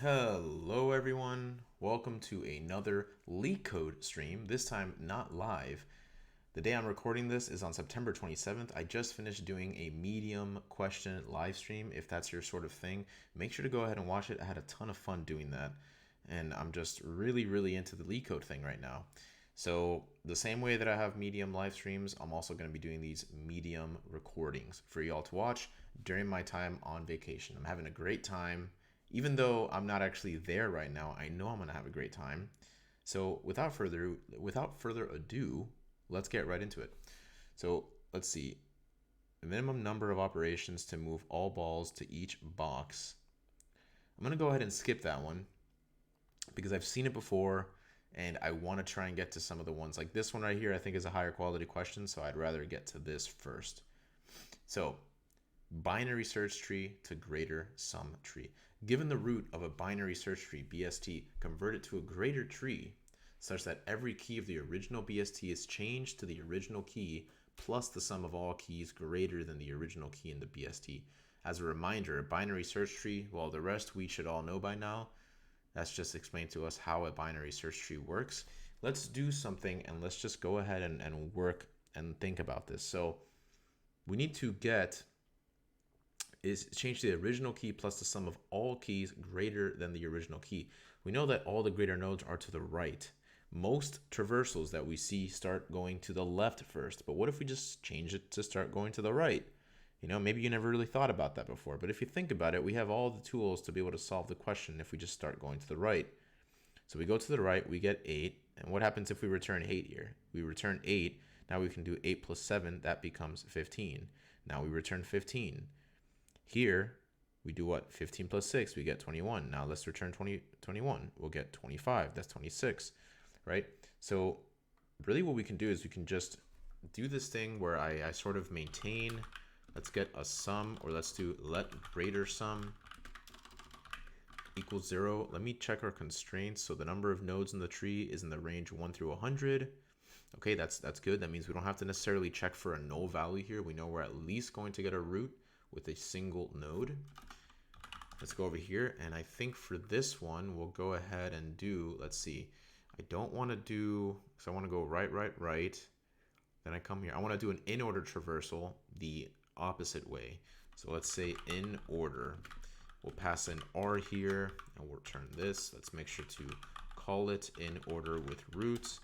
Hello everyone, welcome to another LeetCode stream, this time not live. The day I'm recording this is on September 27th. I just finished doing a medium question live stream. If that's your sort of thing, make sure to go ahead and watch it. I had a ton of fun doing that, and I'm just really into the LeetCode thing right now. So the same way that I have medium live streams, I'm also going to be doing these medium recordings for y'all to watch during my time on vacation. I'm having a great time. Even though I'm not actually there right now, I know I'm going to have a great time. So without further ado, let's get right into it. So let's see. The minimum number of operations to move all balls to each box. I'm going to go ahead and skip that one because I've seen it before and I want to try and get to some of the ones like this one right here. I think is a higher quality question, so I'd rather get to this first. So binary search tree to greater sum tree. Given the root of a binary search tree, BST, convert it to a greater tree such that every key of the original BST is changed to the original key plus the sum of all keys greater than the original key in the BST. As a reminder, a binary search tree, well, the rest we should all know by now. That's just explained to us how a binary search tree works. Let's do something and let's just go ahead and work and think about this. So we need to change the original key plus the sum of all keys greater than the original key. We know that all the greater nodes are to the right. Most traversals that we see start going to the left first, but what if we just change it to start going to the right? You know, maybe you never really thought about that before, but if you think about it, we have all the tools to be able to solve the question if we just start going to the right. So we go to the right, we get 8, and what happens if we return 8 here? We return 8, now we can do 8 plus 7, that becomes 15. Now we return 15. Here, we do what? 15 plus 6, we get 21. Now let's return 21. We'll get 25. That's 26, right? So really what we can do is we can just do this thing where I sort of maintain. Let's get a sum, or let's do let greater sum equals 0. Let me check our constraints. So the number of nodes in the tree is in the range 1 through 100. Okay, that's good. That means we don't have to necessarily check for a null value here. We know we're at least going to get a root with a single node. Let's go over here, and I think for this one we'll go ahead and do, let's see, I don't want to do, so I want to go right, then I come here, I want to do an in order traversal the opposite way. So let's say in order, we'll pass an R here and we'll return this. Let's make sure to call it in order with root,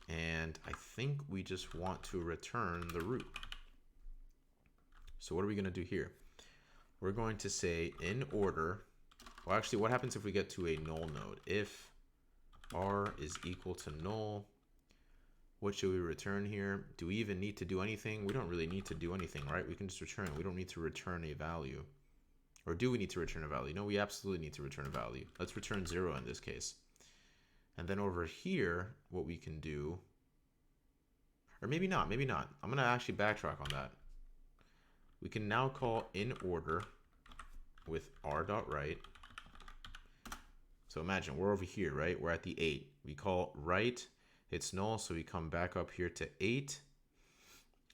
and I think we just want to return the root. So what are we going to do here? We're going to say in order. Well, actually, what happens if we get to a null node? If R is equal to null, what should we return here? Do we even need to do anything? We don't really need to do anything, right? We can just return it. We don't need to return a value. Or do we need to return a value? No, we absolutely need to return a value. Let's return 0 in this case. And then over here, what we can do, or maybe not. I'm going to actually backtrack on that. We can now call in order with r.right. So imagine we're over here, right? We're at the 8. We call right, it's null, so we come back up here to 8.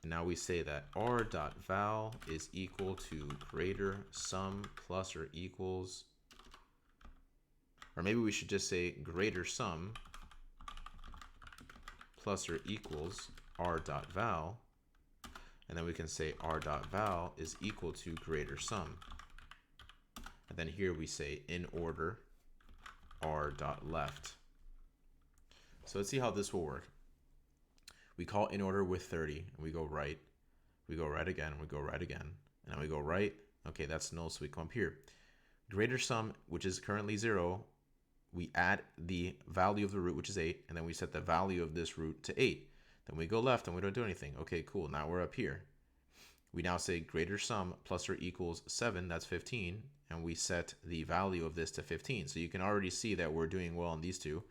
And now we say that r.val is equal to greater sum plus or equals, or maybe we should just say greater sum plus or equals r.val. And then we can say r.val is equal to greater sum. And then here we say in order r.left. So let's see how this will work. We call in order with 30, and we go right again, and we go right again, and then we go right. Okay, that's null, so we come up here. Greater sum, which is currently 0, we add the value of the root, which is 8, and then we set the value of this root to 8. Then we go left and we don't do anything. Okay, cool. Now we're up here. We now say greater sum plus or equals 7, that's 15, and we set the value of this to 15. So you can already see that we're doing well on these two.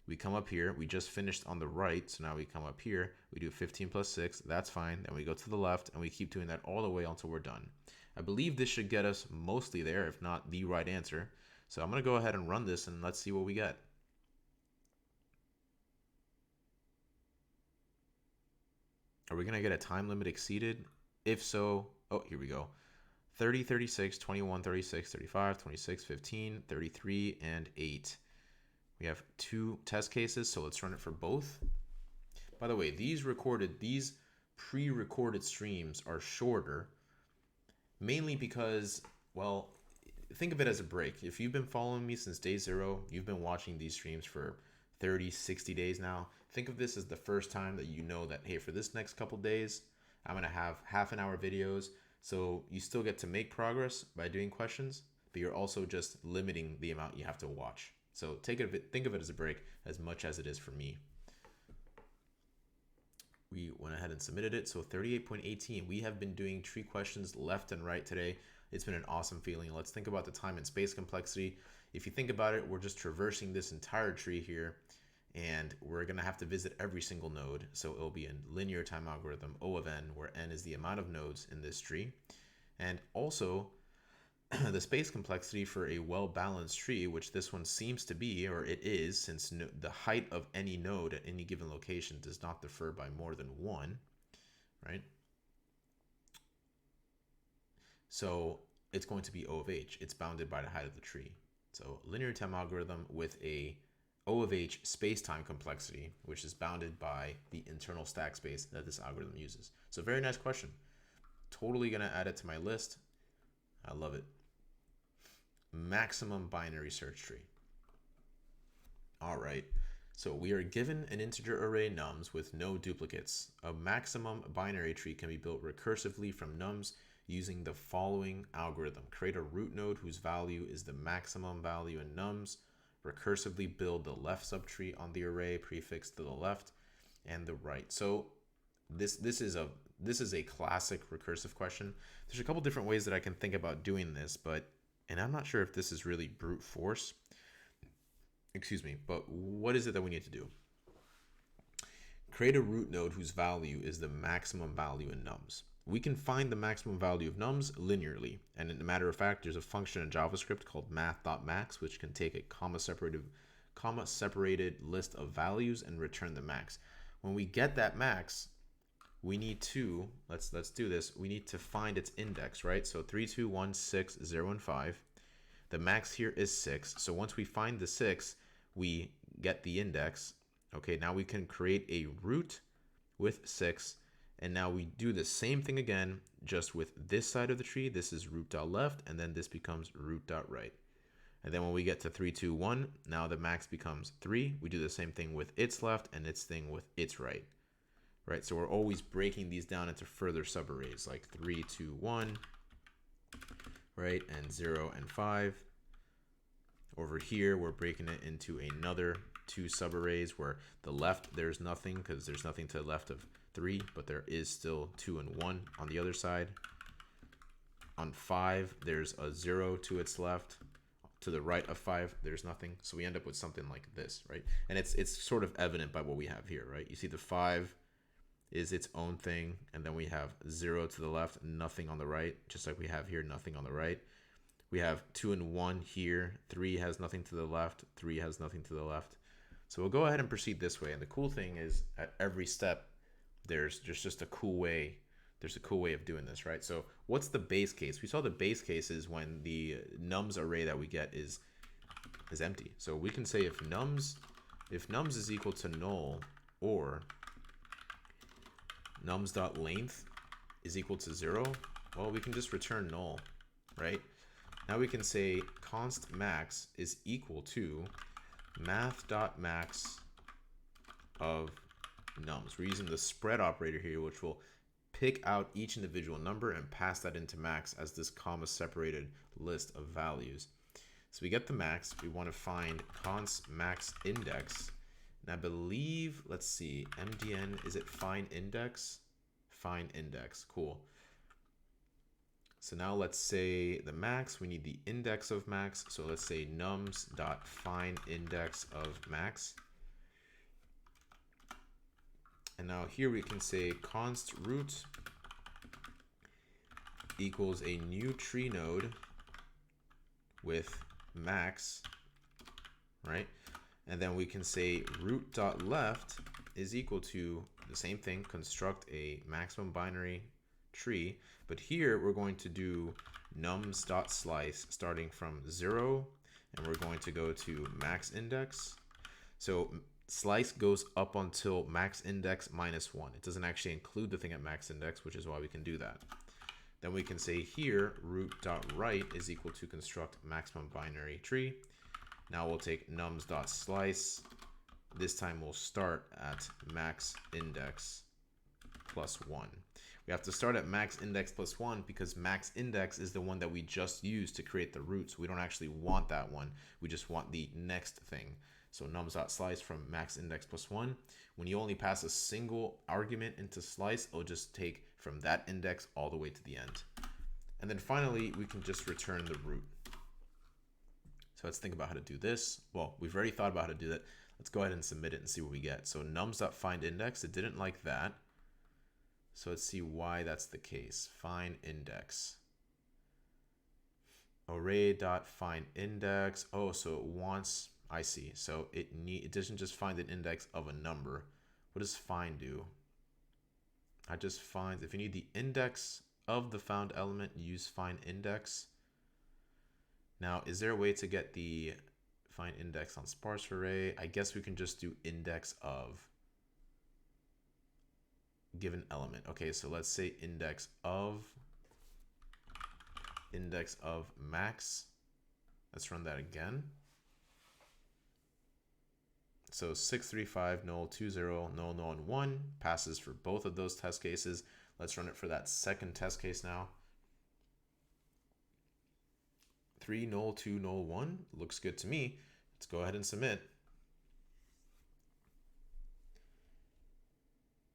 We come up here, we just finished on the right, so now we come up here, we do 15 plus 6, that's fine. Then we go to the left and we keep doing that all the way until we're done. I believe this should get us mostly there, if not the right answer. So I'm going to go ahead and run this and let's see what we get. Are we going to get a time limit exceeded? If so, oh, here we go. 30, 36, 21, 36, 35, 26, 15, 33, and 8. We have 2 test cases, so let's run it for both. By the way, these pre-recorded streams are shorter, mainly because, well, think of it as a break. If you've been following me since day 0, you've been watching these streams for 30, 60 days now. Think of this as the first time that you know that, hey, for this next couple days, I'm going to have half an hour videos. So you still get to make progress by doing questions, but you're also just limiting the amount you have to watch. So think of it as a break as much as it is for me. We went ahead and submitted it. So 38.18, we have been doing tree questions left and right today. It's been an awesome feeling. Let's think about the time and space complexity. If you think about it, we're just traversing this entire tree here, and we're going to have to visit every single node. So it'll be a linear time algorithm, O of n, where n is the amount of nodes in this tree. And also the space complexity for a well-balanced tree, which this one seems to be, or it is, since the height of any node at any given location does not differ by more than 1, right? So it's going to be O of h. It's bounded by the height of the tree. So linear time algorithm with a O of h space-time complexity, which is bounded by the internal stack space that this algorithm uses. So very nice question. Totally going to add it to my list. I love it. Maximum binary search tree. All right. So we are given an integer array nums with no duplicates. A maximum binary tree can be built recursively from nums using the following algorithm. Create a root node whose value is the maximum value in nums. Recursively build the left subtree on the array prefixed to the left and the right. So this is a classic recursive question. There's a couple different ways that I can think about doing this, and I'm not sure if this is really brute force. Excuse me, but what is it that we need to do? Create a root node whose value is the maximum value in nums. We can find the maximum value of nums linearly, and in a matter of fact, there's a function in JavaScript called math.max, which can take a comma-separated list of values and return the max. When we get that max, we need to, let's do this, we need to find its index, right? So 3, 2, 1, 6, 0, and 5. The max here is 6. So once we find the 6, we get the index. Okay, now we can create a root with 6. And now we do the same thing again, just with this side of the tree. This is root.left, and then this becomes root.right. And then when we get to 3, 2, 1, now the max becomes 3. We do the same thing with its left and its thing with its right. Right, so we're always breaking these down into further subarrays, like 3, 2, 1, right, and 0 and 5. Over here, we're breaking it into another 2 subarrays where the left, there's nothing because there's nothing to the left of 3, but there is still 2 and 1 on the other side. On 5, there's a 0 to its left. To the right of 5, there's nothing. So we end up with something like this, right? And it's sort of evident by what we have here, right? You see the 5 is its own thing, and then we have 0 to the left, nothing on the right, just like we have here, nothing on the right. We have 2 and 1 here. 3 has nothing to the left. 3 has nothing to the left. So we'll go ahead and proceed this way. And the cool thing is at every step, there's just a cool way. There's a cool way of doing this, right? So what's the base case? We saw the base case is when the nums array that we get is empty. So we can say if nums is equal to null, or nums.length is equal to 0, well, we can just return null, right? Now we can say const max is equal to math.max of nums. We're using the spread operator here, which will pick out each individual number and pass that into max as this comma separated list of values. So we get the max. We want to find const max index. And I believe, let's see, MDN, is it find index? Find index, cool. So now let's say the max, we need the index of max. So let's say nums.find index of max. And now here we can say const root equals a new tree node with max, right? And then we can say root.left is equal to the same thing, construct a maximum binary tree. But here we're going to do nums.slice starting from 0, and we're going to go to max index. So slice goes up until max index -1. It doesn't actually include the thing at max index, which is why we can do that. Then we can say here root.right is equal to construct maximum binary tree. Now we'll take nums.slice. This time we'll start at max index +1. We have to start at max index +1 because max index is the one that we just used to create the root. So we don't actually want that one. We just want the next thing. So nums.slice from max index +1. When you only pass a single argument into slice, it'll just take from that index all the way to the end. And then finally, we can just return the root. So let's think about how to do this. Well, we've already thought about how to do that. Let's go ahead and submit it and see what we get. So nums.findIndex, it didn't like that. So let's see why that's the case. Find index. Array.findIndex. Oh, so it wants, I see. So it doesn't just find an index of a number. What does find do? I just find, if you need the index of the found element, use find index. Now, is there a way to get the find index on sparse array? I guess we can just do index of given element. Okay, so let's say index of max. Let's run that again. So 635 null 20 null null and 1 passes for both of those test cases. Let's run it for that second test case now. 3 null 2 null 1 looks good to me. Let's go ahead and submit.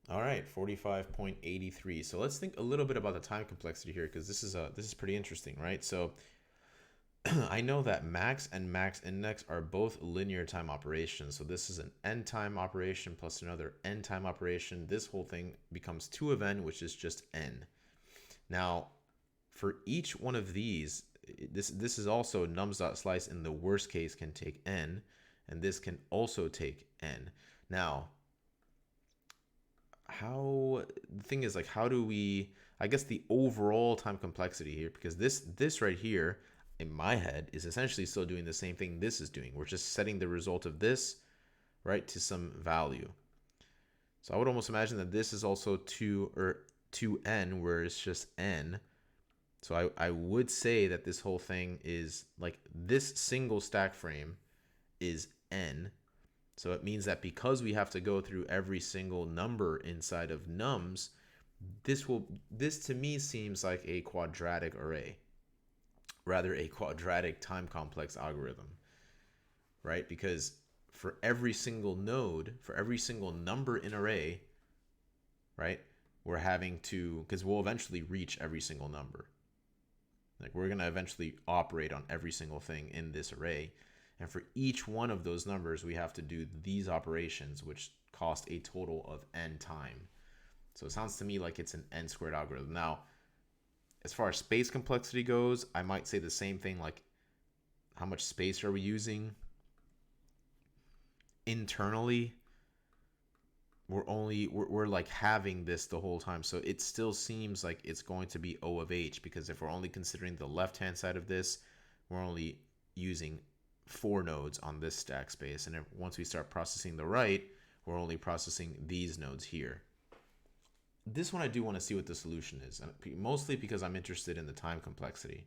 All right, 45.83. So let's think a little bit about the time complexity here, because this is pretty interesting, right? So I know that max and max index are both linear time operations. So this is an n time operation plus another n time operation. This whole thing becomes 2 of n, which is just n. Now, for each one of these, this is also nums.slice in the worst case can take n, and this can also take n. Now, the thing is, like, how do we, I guess the overall time complexity here, because this right here in my head is essentially still doing the same thing this is doing. We're just setting the result of this, right, to some value. So I would almost imagine that this is also 2n, where it's just n. So I would say that this whole thing is, like, this single stack frame is n. So it means that because we have to go through every single number inside of nums, this to me seems like a quadratic array, rather a quadratic time complex algorithm, right? Because for every single node, for every single number in array, right, we're having to, because we'll eventually reach every single number. Like, we're going to eventually operate on every single thing in this array. And for each one of those numbers, we have to do these operations, which cost a total of n time. So it sounds to me like it's an n squared algorithm. Now, as far as space complexity goes, I might say the same thing, like, how much space are we using? Internally, we're like having this the whole time. So it still seems like it's going to be O of H, because if we're only considering the left-hand side of this, we're only using 4 nodes on this stack space. And once we start processing the right, we're only processing these nodes here. This one I do want to see what the solution is, and mostly because I'm interested in the time complexity.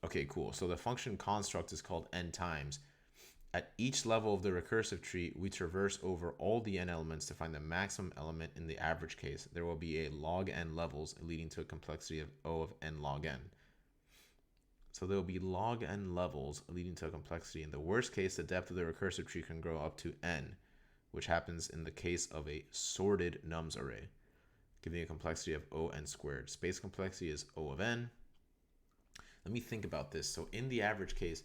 Okay, cool. So the function construct is called n times. At each level of the recursive tree, we traverse over all the n elements to find the maximum element in the average case. There will be a log n levels leading to a complexity of O of n log n. So there will be log n levels leading to a complexity. In the worst case, the depth of the recursive tree can grow up to n, which happens in the case of a sorted nums array, giving a complexity of O n squared. Space complexity is O of n. Let me think about this. So in the average case,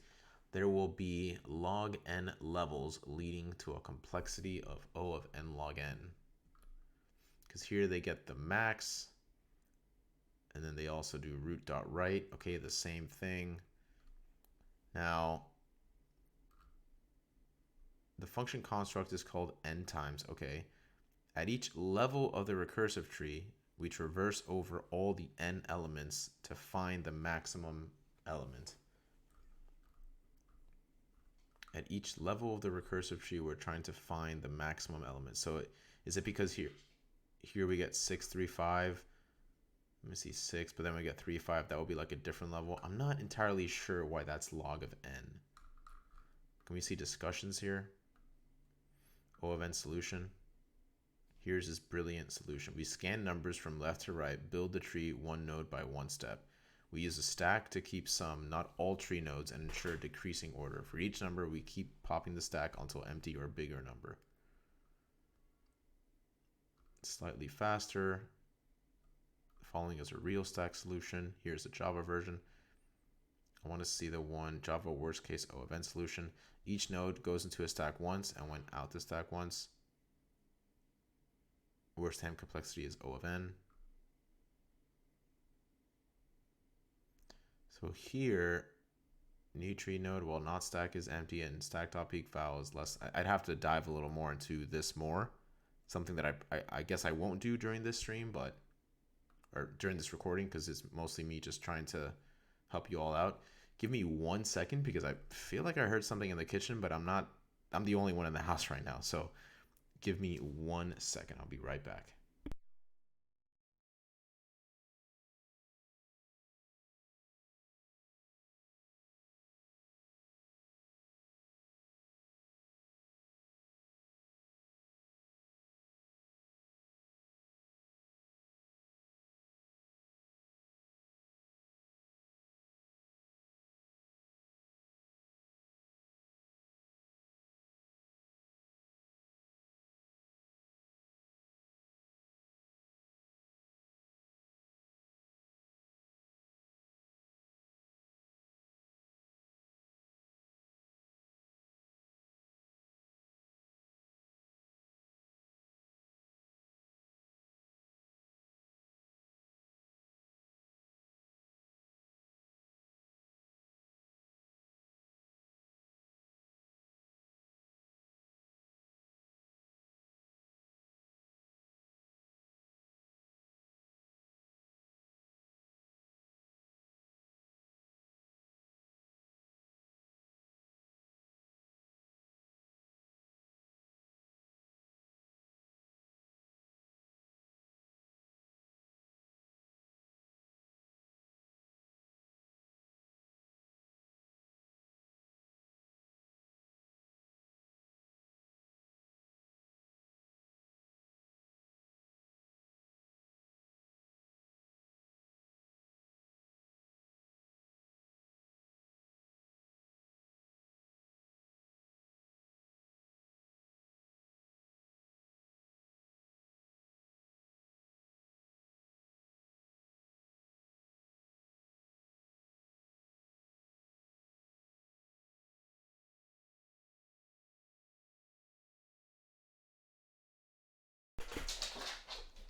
there will be log n levels leading to a complexity of O of n log n. Because here they get the max, and then they also do root.right. Okay, the same thing. Now, the function construct is called n times. Okay, at each level of the recursive tree, we traverse over all the n elements to find the maximum element. At each level of the recursive tree, we're trying to find the maximum element. So is it because here we get 6, 3, 5. Let me see 6, but then we get 3, 5. That will be like a different level. I'm not entirely sure why that's log of n. Can we see discussions here? O of n solution. Here's this brilliant solution. We scan numbers from left to right, build the tree one node by one step. We use a stack to keep some, not all tree nodes, and ensure decreasing order. For each number, we keep popping the stack until empty or bigger number. Slightly faster. The following is a real stack solution. Here's the Java version. I want to see the one Java worst case O of n solution. Each node goes into a stack once and went out the stack once. Worst time complexity is O of n. So here, new tree node while not stack is empty and stack.peak file is less. I'd have to dive a little more into this more. Something that I guess I won't do during this stream, or during this recording, because it's mostly me just trying to help you all out. Give me 1 second because I feel like I heard something in the kitchen, but I'm the only one in the house right now. So give me 1 second. I'll be right back.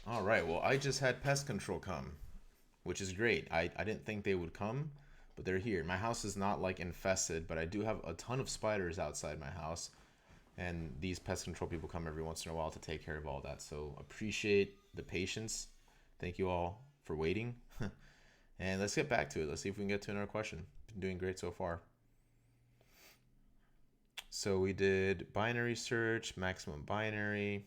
All right, well, I just had pest control come, which is great. I didn't think they would come, but they're here. My house is not like infested, but I do have a ton of spiders outside my house, and these pest control people come every once in a while to take care of all that. So appreciate the patience. Thank you all for waiting. And let's get back to it. Let's see if we can get to another question. Been doing great so far. So we did binary search, maximum binary,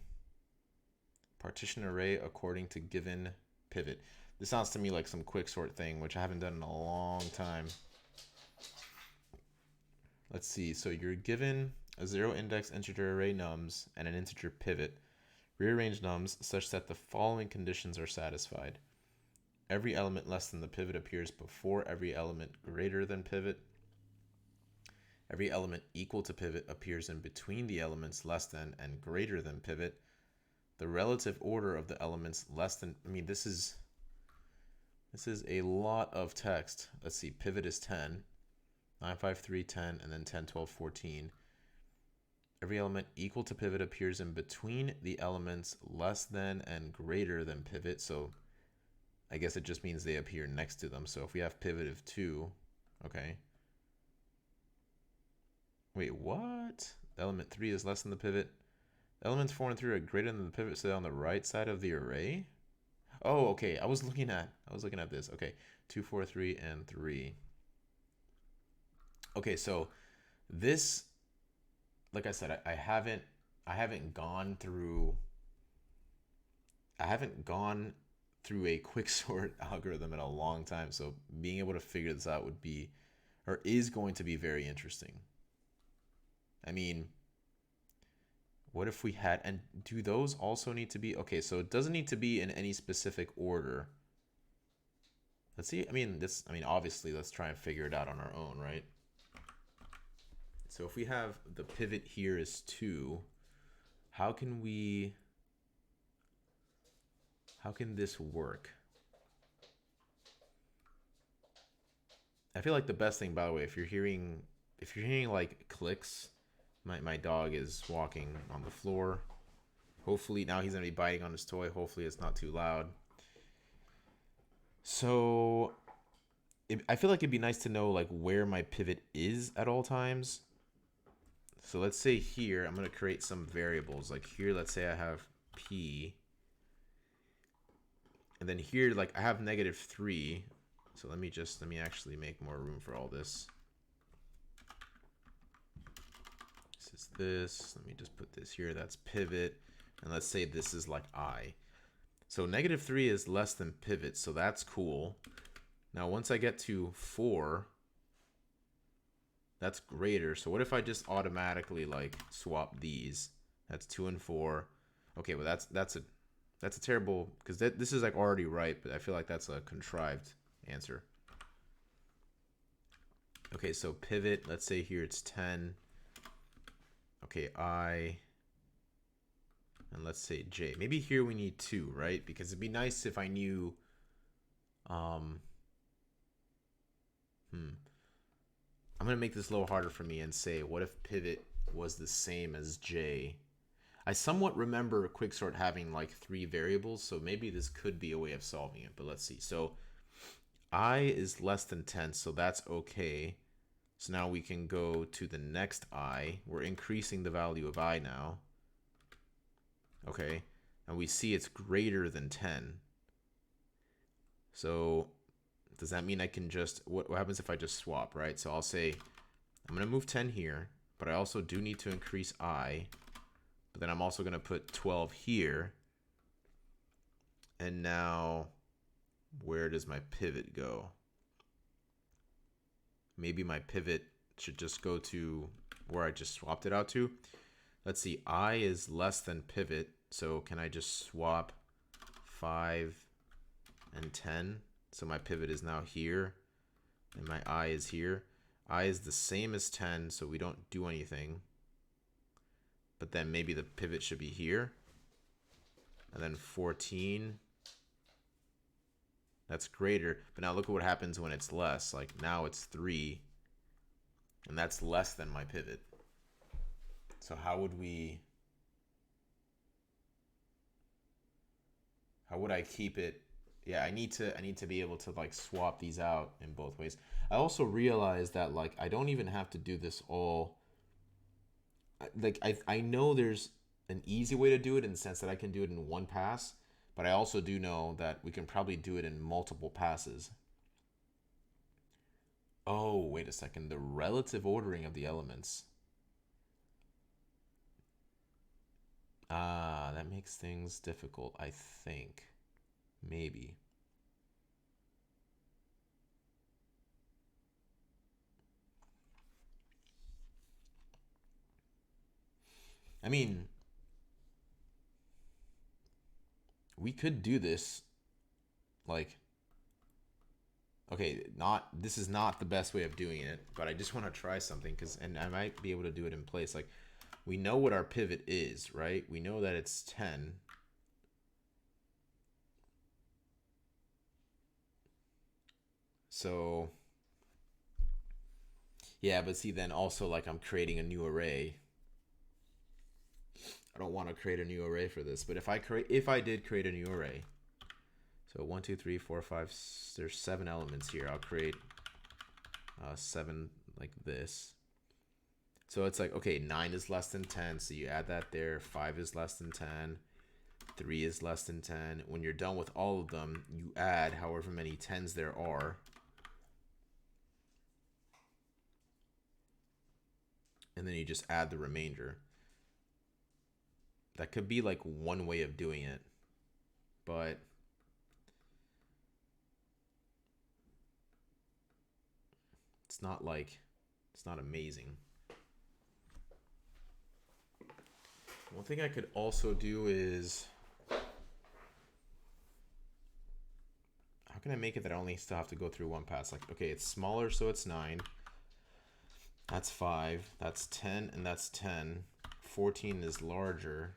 partition array according to given pivot. This sounds to me like some quick sort thing, which I haven't done in a long time. Let's see. So you're given a 0 index integer array nums and an integer pivot. Rearrange nums such that the following conditions are satisfied. Every element less than the pivot appears before every element greater than pivot. Every element equal to pivot appears in between the elements less than and greater than pivot. The relative order of the elements less than, I mean, this is a lot of text. Let's see, pivot is 10, 9, 5, 3, 10, and then 10, 12, 14. Every element equal to pivot appears in between the elements less than and greater than pivot. So I guess it just means they appear next to them. So if we have pivot of 2, okay. Wait, what? Element 3 is less than the pivot. Elements 4 and 3 are greater than the pivot, so they're on the right side of the array? Oh, okay. I was looking at this. Okay. 2, 4, 3, and 3. Okay, so this, like I said, I haven't gone through I haven't gone through a quicksort algorithm in a long time, so being able to figure this out would be, or is going to be, very interesting. I mean, what if we had, and do those also need to be, okay, so it doesn't need to be in any specific order. Let's see, obviously, let's try and figure it out on our own, right? So if we have the pivot here is 2, how can this work? I feel like the best thing, by the way, if you're hearing like clicks, my dog is walking on the floor. Hopefully now he's gonna be biting on his toy. Hopefully it's not too loud. So I feel like it'd be nice to know like where my pivot is at all times. So let's say here I'm gonna create some variables. Like here, let's say I have p, and then here like I have -3. So let me actually make more room for all this. This is this. Let me just put this here. That's pivot. And let's say this is like I. So -3 is less than pivot, so that's cool. Now once I get to 4, that's greater. So what if I just automatically like swap these? That's 2 and 4. Okay, well that's a terrible, because this is like already right, but I feel like that's a contrived answer. Okay, so pivot, let's say here it's 10. Okay, I, and let's say j. Maybe here we need 2, right? Because it'd be nice if I knew, I'm gonna make this a little harder for me and say, what if pivot was the same as j? I somewhat remember quicksort having like 3 variables, so maybe this could be a way of solving it, but let's see. So I is less than 10, so that's okay. So now we can go to the next I. We're increasing the value of I now. Okay, and we see it's greater than 10. So does that mean I can just, what happens if I just swap, right? So I'll say, I'm gonna move 10 here, but I also do need to increase I, but then I'm also gonna put 12 here. And now, where does my pivot go? Maybe my pivot should just go to where I just swapped it out to. Let's see, I is less than pivot, so can I just swap 5 and 10? So my pivot is now here, and my I is here. I is the same as 10, so we don't do anything. But then maybe the pivot should be here. And then 14. That's greater. But now look at what happens when it's less. Like now it's 3. And that's less than my pivot. So how would I keep it? Yeah, I need to be able to like swap these out in both ways. I also realized that like I don't even have to do this all. Like I know there's an easy way to do it in the sense that I can do it in one pass, but I also do know that we can probably do it in multiple passes. Oh, wait a second. The relative ordering of the elements. Ah, that makes things difficult, I think. Maybe. I mean, we could do this like, okay, this is not the best way of doing it, but I just want to try something and I might be able to do it in place. Like, we know what our pivot is, right? We know that it's 10. So yeah, but see, then also like I'm creating a new array. I don't want to create a new array for this, but if I did create a new array, so 1, 2, 3, 4, 5, there's 7 elements here. I'll create 7 like this. So it's like, okay, 9 is less than 10, so you add that there. 5 is less than 10. 3 is less than 10. When you're done with all of them, you add however many 10s there are. And then you just add the remainder. That could be like one way of doing it, but it's not amazing. One thing I could also do is, how can I make it that I only still have to go through one pass? Like, okay, it's smaller, so it's 9. That's 5. That's 10, and that's 10. 14 is larger.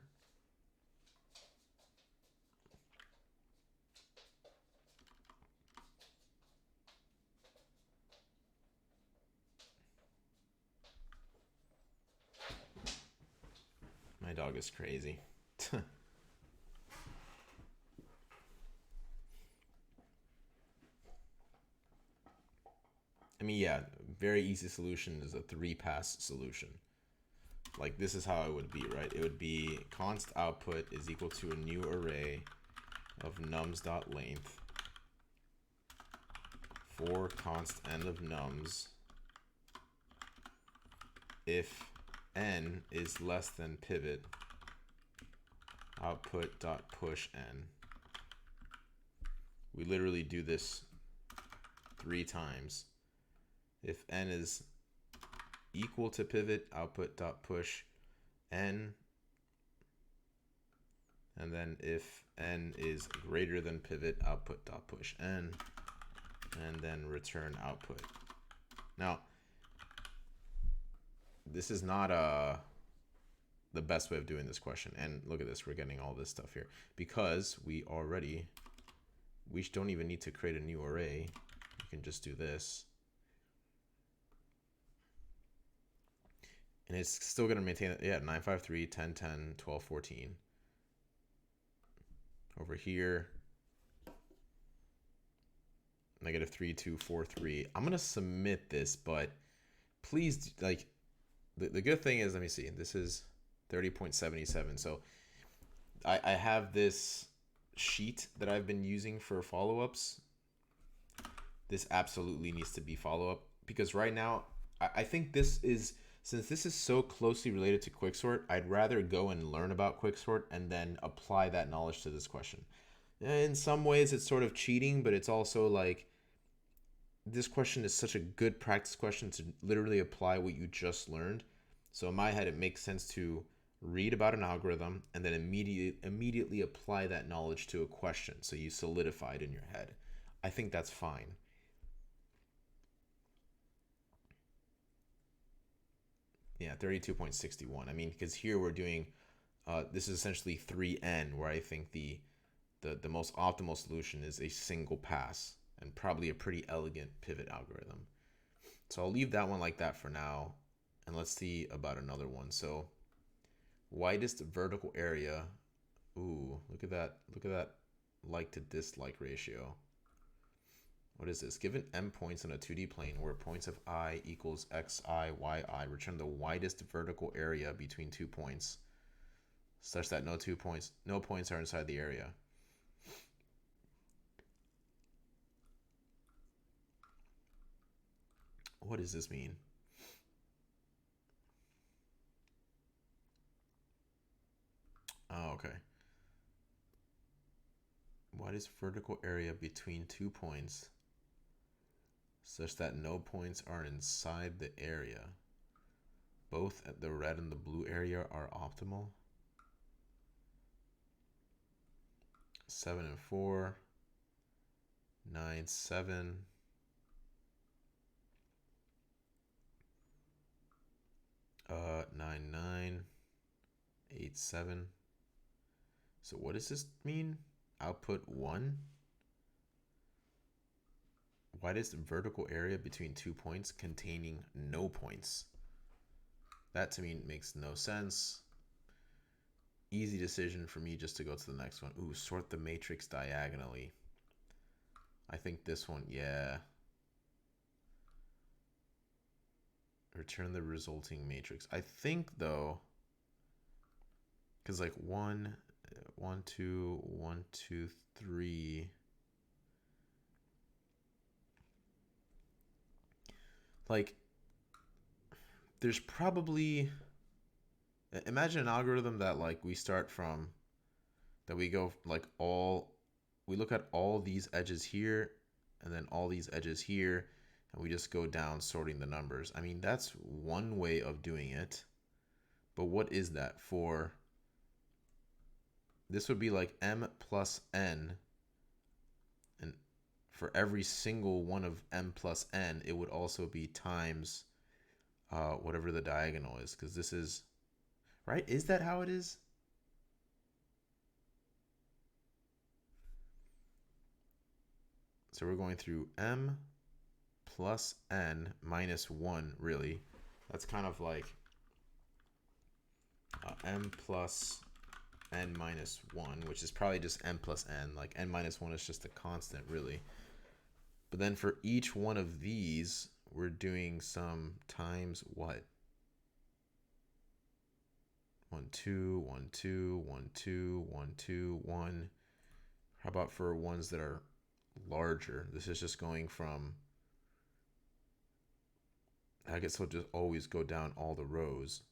My dog is crazy. I mean, yeah, very easy solution is a 3-pass solution. Like, this is how it would be, right? It would be const output is equal to a new array of nums.length for const end of nums if n is less than pivot output dot push n. We literally do this 3 times. If n is equal to pivot output dot push n, and then if n is greater than pivot output dot push n, and then return output. Now, this is not the best way of doing this question. And look at this, we're getting all this stuff here because we don't even need to create a new array. We can just do this. And it's still going to maintain it. Yeah, 9, 5, 3, 10, 10, 12, 14. Over here, negative 3, 2, 4, 3. I'm going to submit this, but please, like, the good thing is, let me see, this is 30.77. So I have this sheet that I've been using for follow-ups. This absolutely needs to be follow-up because right now, I think this is, since this is so closely related to quicksort, I'd rather go and learn about quicksort and then apply that knowledge to this question. In some ways, it's sort of cheating, but it's also like, this question is such a good practice question to literally apply what you just learned. So in my head, it makes sense to read about an algorithm and then immediately apply that knowledge to a question. So you solidify it in your head. I think that's fine. Yeah, 32.61. I mean, because here we're doing, this is essentially 3n, where I think the most optimal solution is a single pass and probably a pretty elegant pivot algorithm. So I'll leave that one like that for now. And let's see about another one. So widest vertical area. Ooh, look at that. Look at that like to dislike ratio. What is this? Given m points on a 2D plane where points of I equals xi, yi, return the widest vertical area between 2 points such that no points are inside the area. What does this mean? Oh, okay. Widest vertical area between 2 points such that no points are inside the area. Both at the red and the blue area are optimal. 7 and 4, 9, 7. 9, 9, 8, 7. So what does this mean? Output 1. Widest vertical area between 2 points containing no points. That to me makes no sense. Easy decision for me just to go to the next one. Ooh, sort the matrix diagonally. I think this one, yeah. Return the resulting matrix. I think though, because like 1, 1, 2, 1, 2, 3. Like, there's probably, imagine an algorithm that like we start from, that we go like we look at all these edges here and then all these edges here, and we just go down sorting the numbers. I mean, that's one way of doing it. But what is that for? This would be like m plus n, and for every single one of m plus n, it would also be times whatever the diagonal is, because this is, right? Is that how it is? So we're going through m plus n minus 1, really. That's kind of like m plus n minus 1, which is probably just n plus n. Like n minus 1 is just a constant, really. But then for each one of these, we're doing some times what? 1, 2, 1, 2, 1, 2, 1, 2, 1. How about for ones that are larger? This is just going from, I guess I'll just always go down all the rows.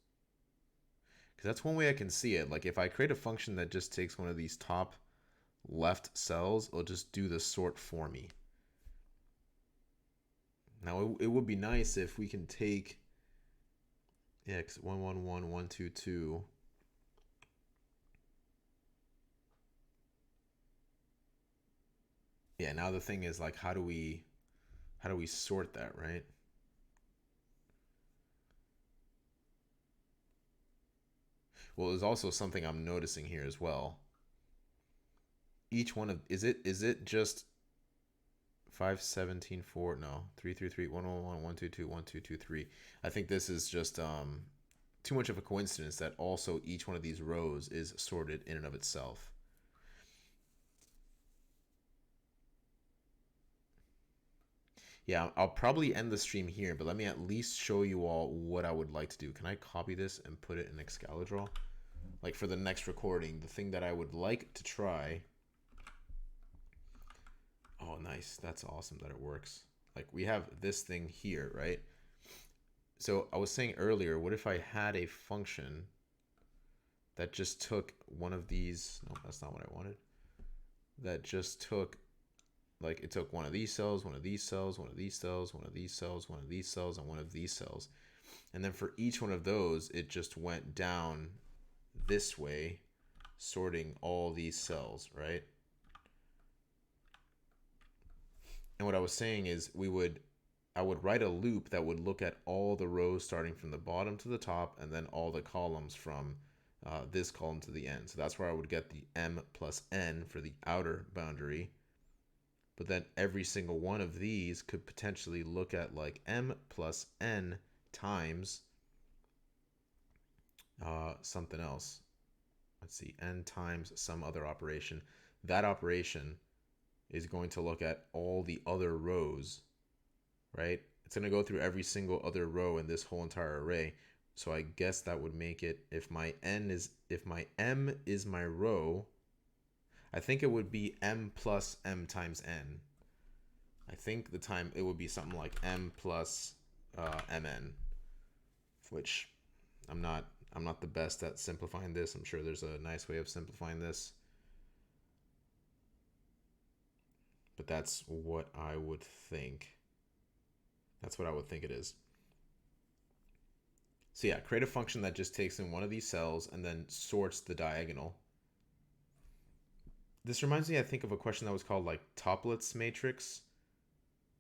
Because that's one way I can see it. Like if I create a function that just takes one of these top left cells, it'll just do the sort for me. Now it would be nice if we can take x 1, 1, 1, 1, 2, 2. Yeah, now the thing is like how do we sort that, right? Well, there's also something I'm noticing here as well. Each one of, is it just 5, 17, 4, no, 3, 3, 3, 1, 1, 1, 1, 2, 2, 1, 2, 2, 3. I think this is just too much of a coincidence that also each one of these rows is sorted in and of itself. Yeah, I'll probably end the stream here, but let me at least show you all what I would like to do. Can I copy this and put it in Excalidraw? Like for the next recording, the thing that I would like to try. Oh, nice. That's awesome that it works. Like we have this thing here, right? So I was saying earlier, what if I had a function that just took one of these? No, that's not what I wanted. That just took, like it took one of these cells, one of these cells, one of these cells, one of these cells, one of these cells, and one of these cells. And then for each one of those, it just went down this way, sorting all these cells, right? And what I was saying is I would write a loop that would look at all the rows starting from the bottom to the top, and then all the columns from this column to the end. So that's where I would get the m plus n for the outer boundary. But then every single one of these could potentially look at like m plus n times something else. Let's see, n times some other operation. That operation is going to look at all the other rows, right? It's going to go through every single other row in this whole entire array. So I guess that would make it, if my m is my row, I think it would be m plus m times n. I think the time it would be something like m plus mn, which I'm not the best at simplifying this. I'm sure there's a nice way of simplifying this. But that's what I would think. That's what I would think it is. So yeah, create a function that just takes in one of these cells and then sorts the diagonal. This reminds me, I think, of a question that was called like toplets matrix,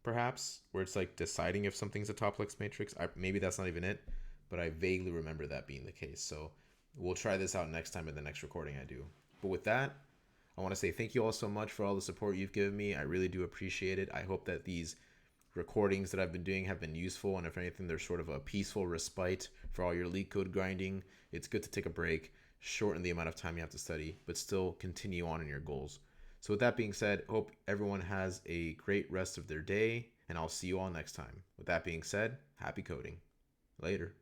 perhaps, where it's like deciding if something's a toplets matrix. Maybe that's not even it, but I vaguely remember that being the case. So we'll try this out next time in the next recording I do. But with that, I want to say thank you all so much for all the support you've given me. I really do appreciate it. I hope that these recordings that I've been doing have been useful, and if anything, they're sort of a peaceful respite for all your LeetCode grinding. It's good to take a break, shorten the amount of time you have to study, but still continue on in your goals. So with that being said, hope everyone has a great rest of their day, and I'll see you all next time. With that being said, happy coding. Later.